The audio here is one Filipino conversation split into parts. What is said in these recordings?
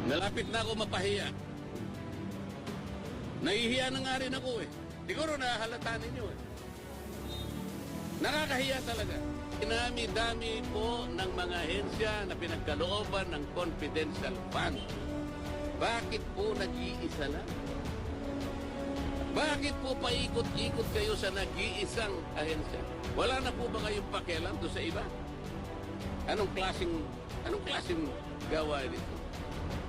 Nalapit na ako mapahiya. Nahihiya na nga rin ako eh. Siguro nahahalata ninyo eh. Nakakahiya talaga. Dinami-dami po ng mga ahensya na pinagkalooban ng confidential fund. Bakit po nag-iisa lang? Bakit po paikot-ikot kayo sa nag-iisang ahensya? Wala na po ba kayong pakialam doon sa iba? Anong klaseng gawa dito?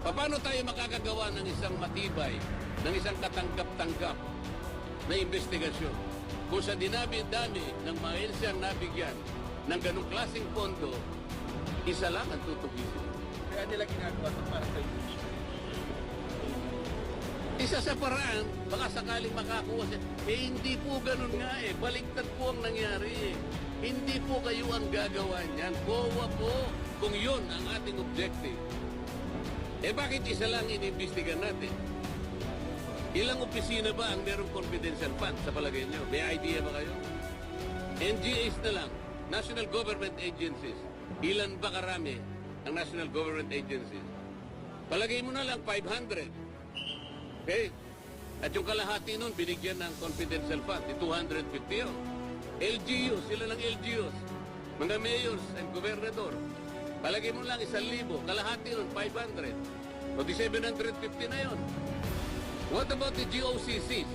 Paano tayo makakagawa ng isang matibay, ng isang katanggap-tanggap na investigasyon kung sa dinami-dami ng mga ahensyang nabigyan ng ganong klaseng pondo, isa lang ang tutugisin? Kaya nila ginagawa ito para sa impeachment. Isa sa paraan, baka sakaling makakuha siya. Hindi po ganun nga eh. Baliktad po ang nangyari eh. Hindi po kayo ang gagawa niyan. COA po, kung yun ang ating objective. Bakit isa lang inimbestigan natin? Ilang opisina ba ang merong confidential fund sa palagay nyo? May idea ba kayo? NGAs na lang, National Government Agencies. Ilan ba karami ang National Government Agencies? Palagay mo na lang 500. Okay? At yung kalahati nun, binigyan ng confidential fund, 250 yun. LGUs, sila lang LGUs. Mga mayors and gobernador. Palagay mo lang 1,000, kalahati nun, 500. O di 750 na yun. What about the GOCCs?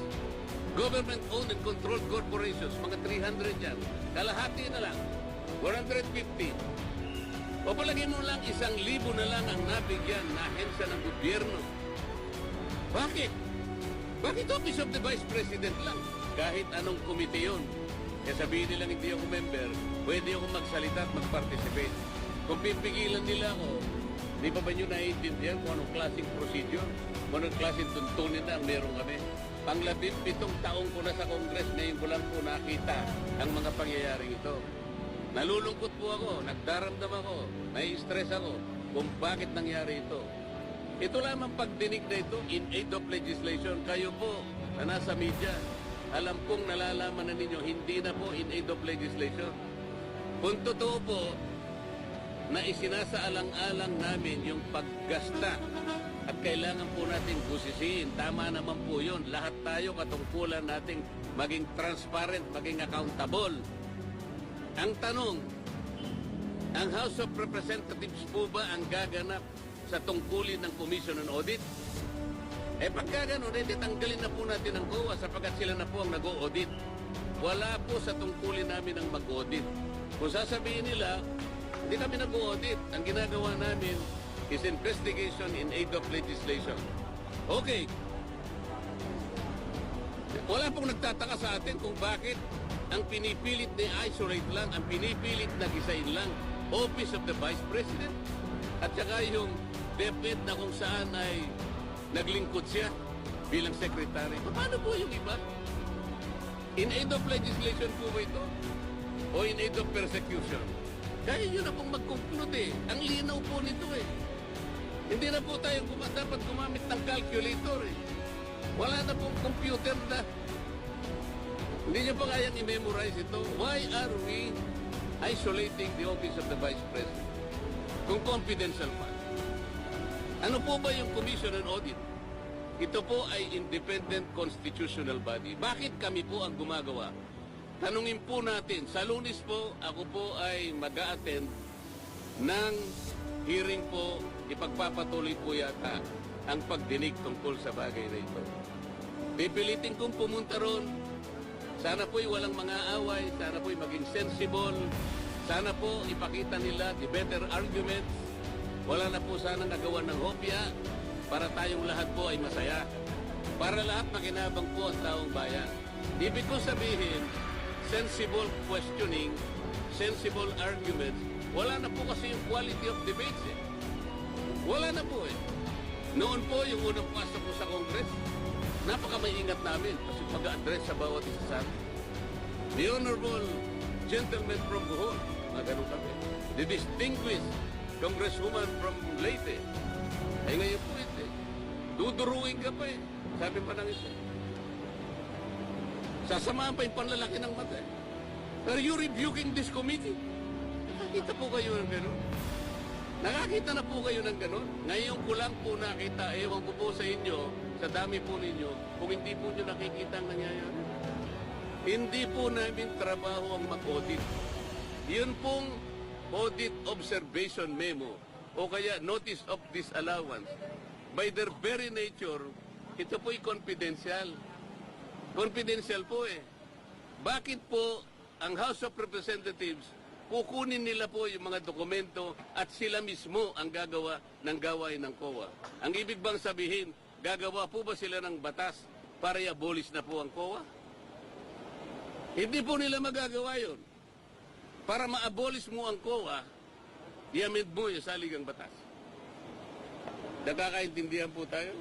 Government-owned and controlled corporations, mga 300 yan. Kalahati na lang, 150. O palagay mo lang 1,000 na lang ang nabigyan na ahensya ng gobyerno. Bakit? Bakit Office of the Vice President lang? Kahit anong komite yun. Kaya sabihin nilang hindi ako member, pwede ako magsalita at mag-participate. Kung pipigilan nila ako, di pa ba nyo naiintindihan kung anong klaseng procedure? Kung anong klaseng tuntunin na ang meron kami? Pang-17 taong ko na sa Congress, ngayon ko lang po nakita ang mga pangyayaring ito. Nalulungkot po ako, nagdaramdam ako, nai-stress ako kung bakit nangyari ito. Ito lamang pagdinig na ito in aid of legislation. Kayo po na nasa media, alam kong nalalaman na ninyo, hindi na po in aid of legislation. Kung totoo po na isinasaalang-alang namin yung paggasta at kailangan po natin busisiin, tama naman po yun. Lahat tayo katungkulan nating maging transparent, maging accountable. Ang tanong, ang House of Representatives po ba ang gaganap sa tungkulin ng Commission on Audit? Pagka gano'n, tanggalin na po natin ang COA sapagkat sila na po ang nag-o-audit. Wala po sa tungkulin namin ang mag-audit. Kung sasabihin nila, hindi kami nag-o-audit. Ang ginagawa namin is investigation in aid of legislation. Okay. Wala pong nagtataka sa atin kung bakit ang pinipilit na isolate lang, ang pinipilit na gisain lang, Office of the Vice President. At saka yung DepEd na kung saan ay naglingkod siya bilang secretary. Paano po yung iba? In aid of legislation po ba ito? O in aid of persecution? Kaya yun na pong mag-conclude eh. Ang linaw po nito eh. Hindi na po tayo dapat gumamit ng calculator eh. Wala na pong computer na. Hindi niyo pa kayang i-memorize ito. Why are we isolating the Office of the Vice President? Kung confidential fund. Ano po ba yung Commission on Audit? Ito po ay independent constitutional body. Bakit kami po ang gumagawa? Tanungin po natin, sa Lunes po, ako po ay mag-a-attend ng hearing po, ipagpapatuloy po yata ang pagdinig tungkol sa bagay na ito. Pipilitin kong pumunta ron. Sana po'y walang mga away, sana po'y maging sensible, sana po ipakita nila the better arguments. Wala na po sana nagawa ng hopya para tayong lahat po ay masaya. Para lahat makinabang po ang taong bayan. Ibig ko sabihin, sensible questioning, sensible arguments, wala na po kasi yung quality of debates eh. Wala na po eh. Noon po yung unang pasok ko sa Congress, napaka-maingat namin kasi mag-address sa bawat isa sa atin. The Honorable Gentleman from Bohol, mga ganun kami. The Distinguished Congresswoman from Leyte. Ay ngayon po ito eh. Duduruin ka pa eh. Sabi pa ng isa. Sasamahan pa yung panlalaki ng mata eh. Are you rebuking this committee? Nakita po kayo ng gano'n. Nakakita na po kayo ng ganun. Ngayon ko lang po nakita, ewan ko po sa inyo, sa dami po ninyo, kung hindi po nyo nakikita ang nangyayari. Hindi po namin trabaho ang mag-audit. Yun pong audit observation memo o kaya notice of disallowance. By their very nature, ito po'y confidential. Confidential po eh. Bakit po ang House of Representatives kukunin nila po yung mga dokumento at sila mismo ang gagawa ng gawain ng COA? Ang ibig bang sabihin, gagawa po ba sila ng batas para i-abolish na po ang COA? Hindi po nila magagawa yun. Para ma-abolish mo ang COA, i-amend mo yung saligang batas. Nakakaintindihan po tayo?